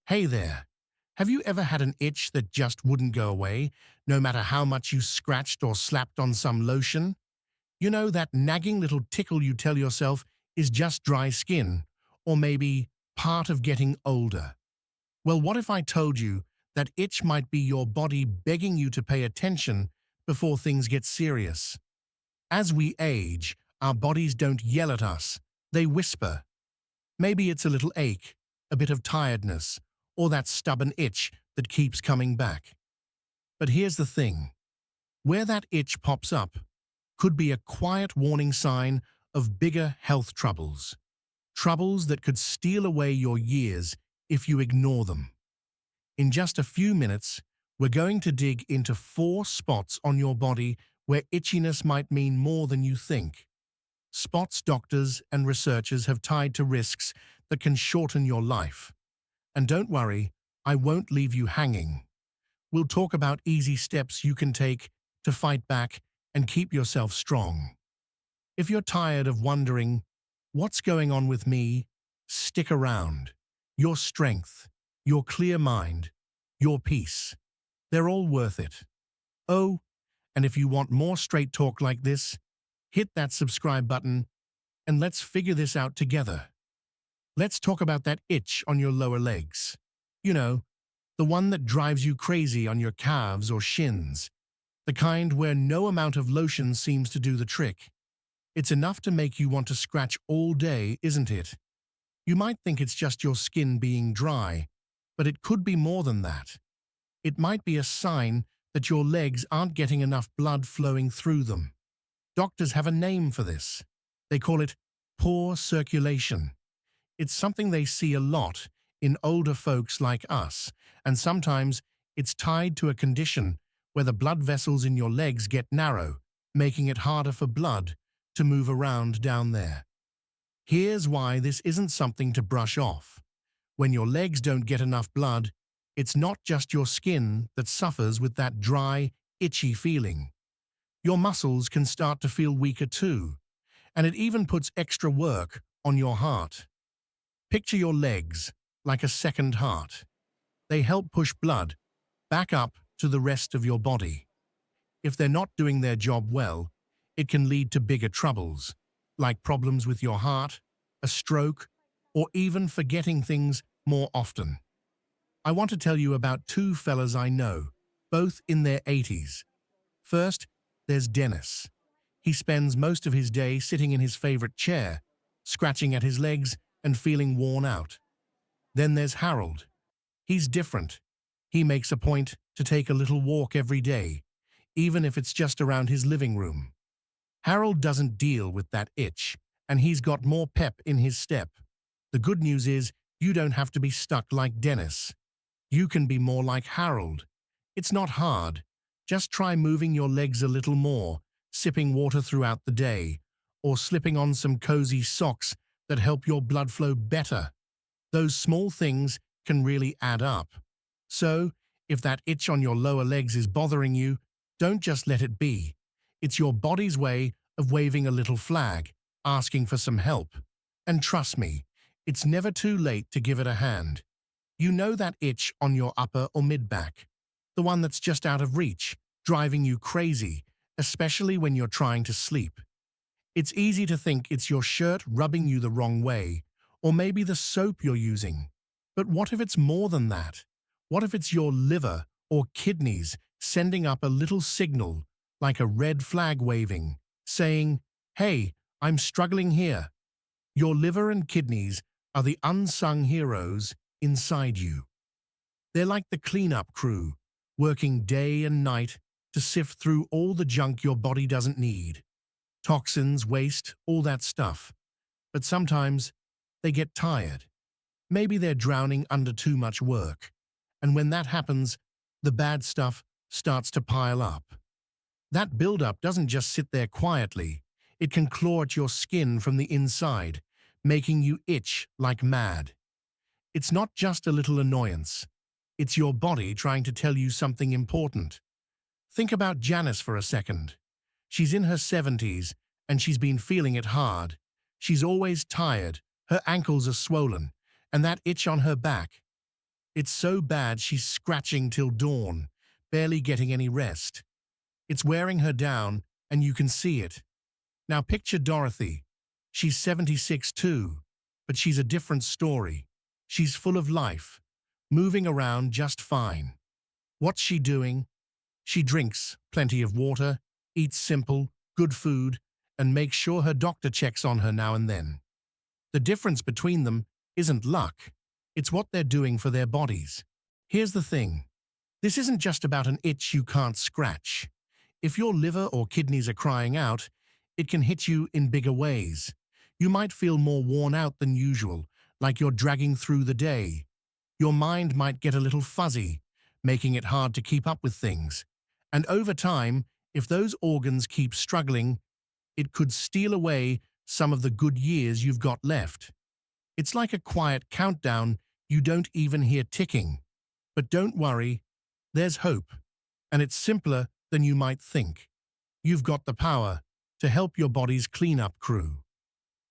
Hey there. Have you ever had an itch that just wouldn't go away, no matter how much you scratched or slapped on some lotion? You know, that nagging little tickle you tell yourself is just dry skin, or maybe part of getting older. Well, what if I told you that itch might be your body begging you to pay attention before things get serious? As we age, our bodies don't yell at us, they whisper. Maybe it's a little ache, a bit of tiredness, or that stubborn itch that keeps coming back. But here's the thing. Where that itch pops up could be a quiet warning sign of bigger health troubles. Troubles that could steal away your years if you ignore them. In just a few minutes, we're going to dig into 4 spots on your body where itchiness might mean more than you think. Spots doctors and researchers have tied to risks that can shorten your life. And don't worry, I won't leave you hanging. We'll talk about easy steps you can take to fight back and keep yourself strong. If you're tired of wondering, what's going on with me? Stick around. Your strength, your clear mind, your peace. They're all worth it. Oh, and if you want more straight talk like this, hit that subscribe button and let's figure this out together. Let's talk about that itch on your lower legs. You know, the one that drives you crazy on your calves or shins. The kind where no amount of lotion seems to do the trick. It's enough to make you want to scratch all day, isn't it? You might think it's just your skin being dry, but it could be more than that. It might be a sign that your legs aren't getting enough blood flowing through them. Doctors have a name for this. They call it poor circulation. It's something they see a lot in older folks like us, and sometimes it's tied to a condition where the blood vessels in your legs get narrow, making it harder for blood to move around down there. Here's why this isn't something to brush off. When your legs don't get enough blood, it's not just your skin that suffers with that dry, itchy feeling. Your muscles can start to feel weaker too, and it even puts extra work on your heart. Picture your legs like a second heart. They help push blood back up to the rest of your body. If they're not doing their job well, it can lead to bigger troubles, like problems with your heart, a stroke, or even forgetting things more often. I want to tell you about 2 fellas I know, both in their 80s. First, there's Dennis. He spends most of his day sitting in his favorite chair, scratching at his legs and feeling worn out. Then there's Harold. He's different. He makes a point to take a little walk every day, even if it's just around his living room. Harold doesn't deal with that itch, and he's got more pep in his step. The good news is you don't have to be stuck like Dennis. You can be more like Harold. It's not hard. Just try moving your legs a little more, sipping water throughout the day, or slipping on some cozy socks that help your blood flow better. Those small things can really add up. So, if that itch on your lower legs is bothering you, don't just let it be. It's your body's way of waving a little flag, asking for some help. And trust me, it's never too late to give it a hand. You know that itch on your upper or mid-back, the one that's just out of reach, driving you crazy, especially when you're trying to sleep. It's easy to think it's your shirt rubbing you the wrong way, or maybe the soap you're using. But what if it's more than that? What if it's your liver or kidneys sending up a little signal, like a red flag waving, saying, "Hey, I'm struggling here"? Your liver and kidneys are the unsung heroes inside you. They're like the cleanup crew, working day and night to sift through all the junk your body doesn't need. Toxins, waste, all that stuff. But sometimes they get tired. Maybe they're drowning under too much work. And when that happens, the bad stuff starts to pile up. That buildup doesn't just sit there quietly. It can claw at your skin from the inside, making you itch like mad. It's not just a little annoyance. It's your body trying to tell you something important. Think about Janice for a second. She's in her 70s, and she's been feeling it hard. She's always tired, her ankles are swollen, and that itch on her back. It's so bad she's scratching till dawn, barely getting any rest. It's wearing her down, and you can see it. Now picture Dorothy. She's 76 too, but she's a different story. She's full of life, moving around just fine. What's she doing? She drinks plenty of water, eats simple, good food, and makes sure her doctor checks on her now and then. The difference between them isn't luck, it's what they're doing for their bodies. Here's the thing. This isn't just about an itch you can't scratch. If your liver or kidneys are crying out, it can hit you in bigger ways. You might feel more worn out than usual, like you're dragging through the day. Your mind might get a little fuzzy, making it hard to keep up with things. And over time, if those organs keep struggling, it could steal away some of the good years you've got left. It's like a quiet countdown you don't even hear ticking. But don't worry, there's hope, and it's simpler than you might think. You've got the power to help your body's cleanup crew.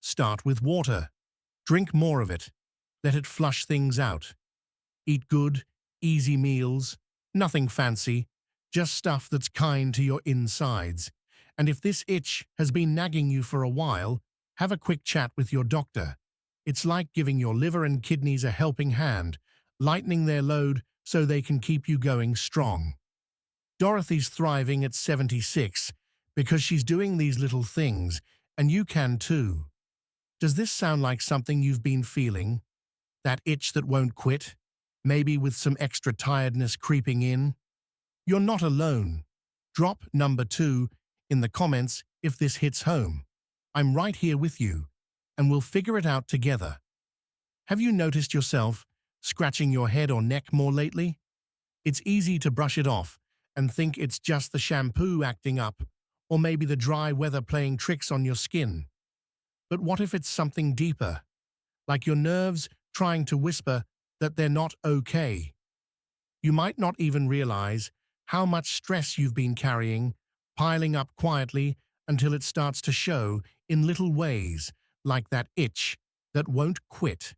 Start with water. Drink more of it. Let it flush things out. Eat good, easy meals, nothing fancy, just stuff that's kind to your insides. And if this itch has been nagging you for a while, have a quick chat with your doctor. It's like giving your liver and kidneys a helping hand, lightening their load so they can keep you going strong. Dorothy's thriving at 76 because she's doing these little things, and you can too. Does this sound like something you've been feeling? That itch that won't quit? Maybe with some extra tiredness creeping in? You're not alone. Drop number 2 in the comments if this hits home. I'm right here with you, and we'll figure it out together. Have you noticed yourself scratching your head or neck more lately? It's easy to brush it off and think it's just the shampoo acting up, or maybe the dry weather playing tricks on your skin. But what if it's something deeper, like your nerves trying to whisper that they're not okay? You might not even realize how much stress you've been carrying, piling up quietly until it starts to show in little ways, like that itch that won't quit.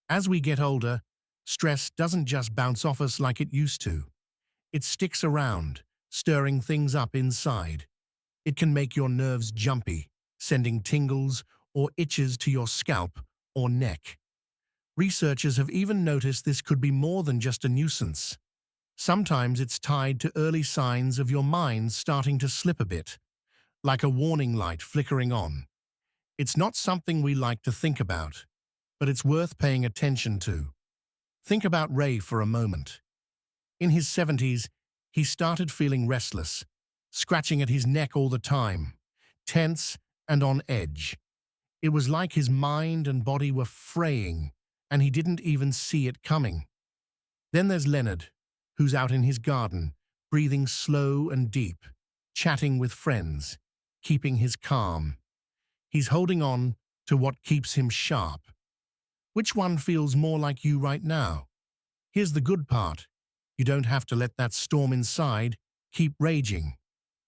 As we get older, stress doesn't just bounce off us like it used to. It sticks around, stirring things up inside. It can make your nerves jumpy, sending tingles or itches to your scalp or neck. Researchers have even noticed this could be more than just a nuisance. Sometimes it's tied to early signs of your mind starting to slip a bit, like a warning light flickering on. It's not something we like to think about, but it's worth paying attention to. Think about Ray for a moment. In his 70s, he started feeling restless, scratching at his neck all the time, tense and on edge. It was like his mind and body were fraying, and he didn't even see it coming. Then there's Leonard, who's out in his garden, breathing slow and deep, chatting with friends, keeping his calm. He's holding on to what keeps him sharp. Which one feels more like you right now? Here's the good part. You don't have to let that storm inside keep raging.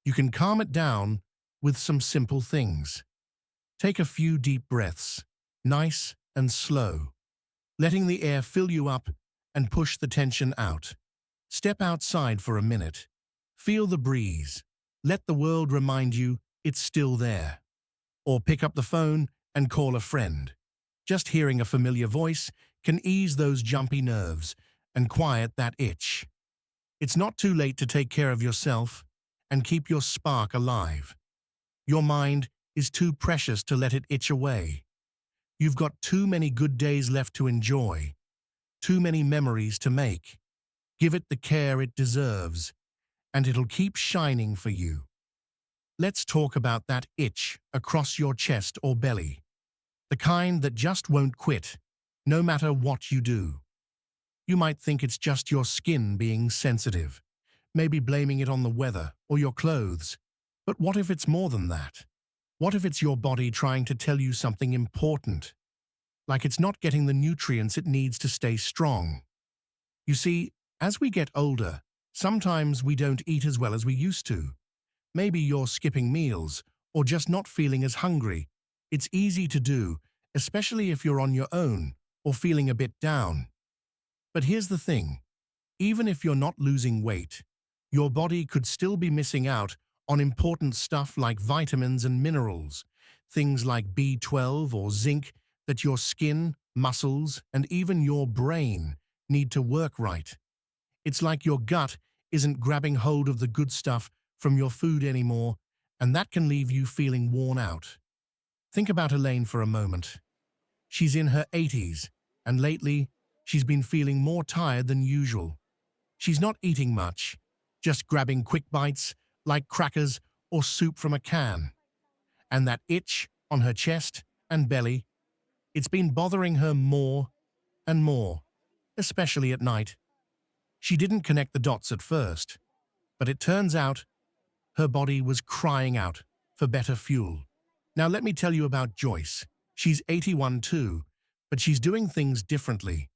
You can calm it down with some simple things. Take a few deep breaths, nice and slow, letting the air fill you up and push the tension out. Step outside for a minute. Feel the breeze. Let the world remind you it's still there. Or pick up the phone and call a friend. Just hearing a familiar voice can ease those jumpy nerves and quiet that itch. It's not too late to take care of yourself and keep your spark alive. Your mind is too precious to let it itch away. You've got too many good days left to enjoy, too many memories to make. Give it the care it deserves, and it'll keep shining for you. Let's talk about that itch across your chest or belly. The kind that just won't quit, no matter what you do. You might think it's just your skin being sensitive, maybe blaming it on the weather or your clothes. But what if it's more than that? What if it's your body trying to tell you something important? Like it's not getting the nutrients it needs to stay strong. You see, as we get older, sometimes we don't eat as well as we used to. Maybe you're skipping meals or just not feeling as hungry. It's easy to do, especially if you're on your own or feeling a bit down. But here's the thing. Even if you're not losing weight, your body could still be missing out on important stuff like vitamins and minerals, things like B12 or zinc that your skin, muscles, and even your brain need to work right. It's like your gut isn't grabbing hold of the good stuff from your food anymore, and that can leave you feeling worn out. Think about Elaine for a moment. She's in her 80s, and lately, she's been feeling more tired than usual. She's not eating much, just grabbing quick bites like crackers or soup from a can. And that itch on her chest and belly, it's been bothering her more and more, especially at night. She didn't connect the dots at first, but it turns out her body was crying out for better fuel. Now let me tell you about Joyce. She's 81 too, but she's doing things differently.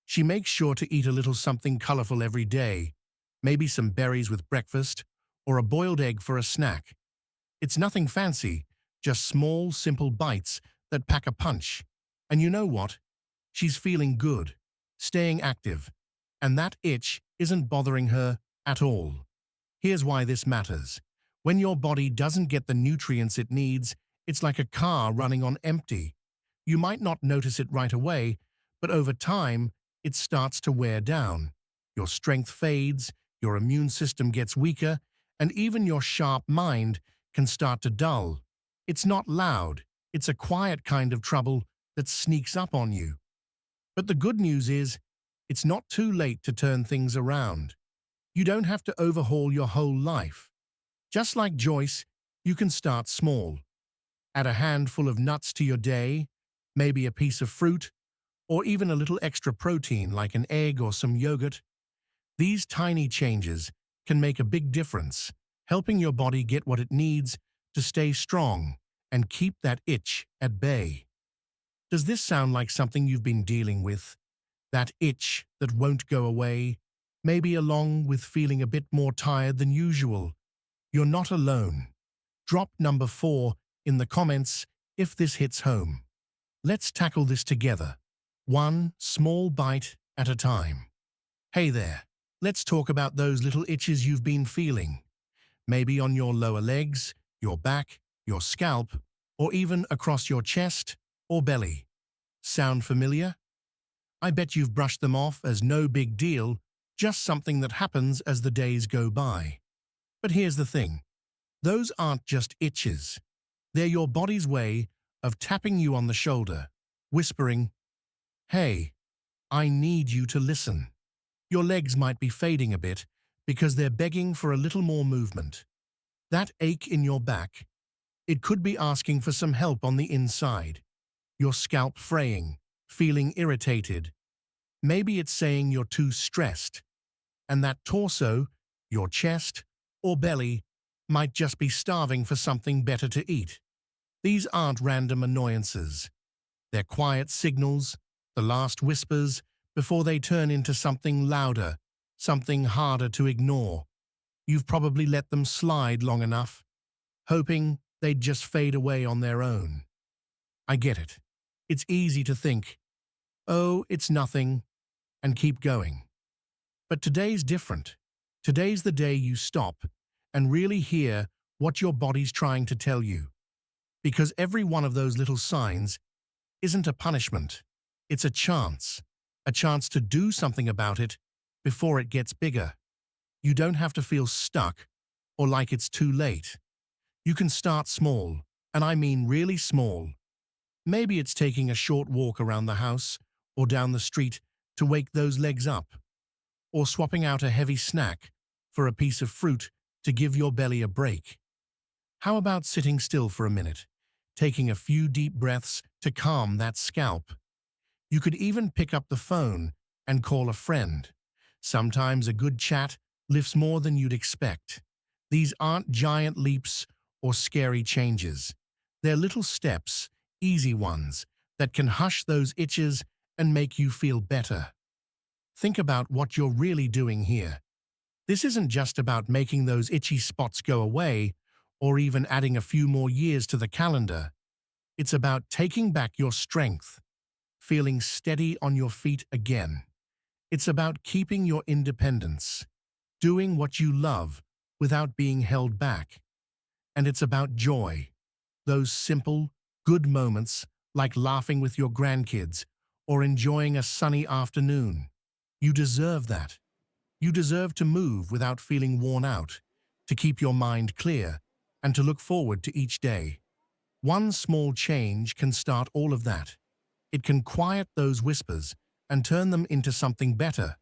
She makes sure to eat a little something colorful every day, maybe some berries with breakfast or a boiled egg for a snack. It's nothing fancy, just small, simple bites that pack a punch. And you know what? She's feeling good, staying active, and that itch isn't bothering her at all. Here's why this matters. When your body doesn't get the nutrients it needs, it's like a car running on empty. You might not notice it right away, but over time, it starts to wear down. Your strength fades, your immune system gets weaker, and even your sharp mind can start to dull. It's not loud, it's a quiet kind of trouble that sneaks up on you. But the good news is, it's not too late to turn things around. You don't have to overhaul your whole life. Just like Joyce, you can start small. Add a handful of nuts to your day, maybe a piece of fruit, or even a little extra protein like an egg or some yogurt. These tiny changes can make a big difference, helping your body get what it needs to stay strong and keep that itch at bay. Does this sound like something you've been dealing with? That itch that won't go away, maybe along with feeling a bit more tired than usual? You're not alone. Drop number 4 in the comments if this hits home. Let's tackle this together, one small bite at a time. Hey there, let's talk about those little itches you've been feeling. Maybe on your lower legs, your back, your scalp, or even across your chest or belly. Sound familiar? I bet you've brushed them off as no big deal, just something that happens as the days go by. But here's the thing. Those aren't just itches. They're your body's way of tapping you on the shoulder, whispering, "Hey, I need you to listen." Your legs might be fading a bit because they're begging for a little more movement. That ache in your back, it could be asking for some help on the inside. Your scalp fraying, feeling irritated. Maybe it's saying you're too stressed. And that torso, your chest or belly, might just be starving for something better to eat. These aren't random annoyances. They're quiet signals, the last whispers, before they turn into something louder, something harder to ignore. You've probably let them slide long enough, hoping they'd just fade away on their own. I get it. It's easy to think, "Oh, it's nothing," and keep going. But today's different. Today's the day you stop and really hear what your body's trying to tell you. Because every one of those little signs isn't a punishment. It's a chance to do something about it before it gets bigger. You don't have to feel stuck or like it's too late. You can start small, and I mean really small. Maybe it's taking a short walk around the house or down the street to wake those legs up, or swapping out a heavy snack for a piece of fruit to give your belly a break. How about sitting still for a minute, taking a few deep breaths to calm that scalp? You could even pick up the phone and call a friend. Sometimes a good chat lifts more than you'd expect. These aren't giant leaps or scary changes. They're little steps, easy ones, that can hush those itches and make you feel better. Think about what you're really doing here. This isn't just about making those itchy spots go away or even adding a few more years to the calendar. It's about taking back your strength, feeling steady on your feet again. It's about keeping your independence, doing what you love without being held back. And it's about joy, those simple, good moments like laughing with your grandkids or enjoying a sunny afternoon. You deserve that. You deserve to move without feeling worn out, to keep your mind clear, and to look forward to each day. One small change can start all of that. It can quiet those whispers and turn them into something better,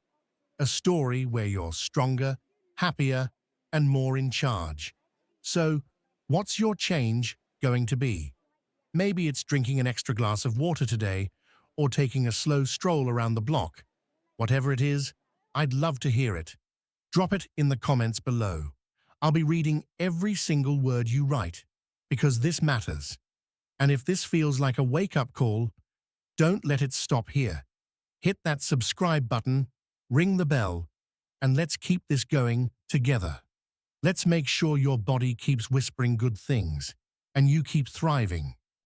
a story where you're stronger, happier, and more in charge. So, what's your change going to be? Maybe it's drinking an extra glass of water today or taking a slow stroll around the block. Whatever it is, I'd love to hear it. Drop it in the comments below. I'll be reading every single word you write because this matters. And if this feels like a wake-up call, don't let it stop here. Hit that subscribe button, ring the bell, and let's keep this going together. Let's make sure your body keeps whispering good things and you keep thriving.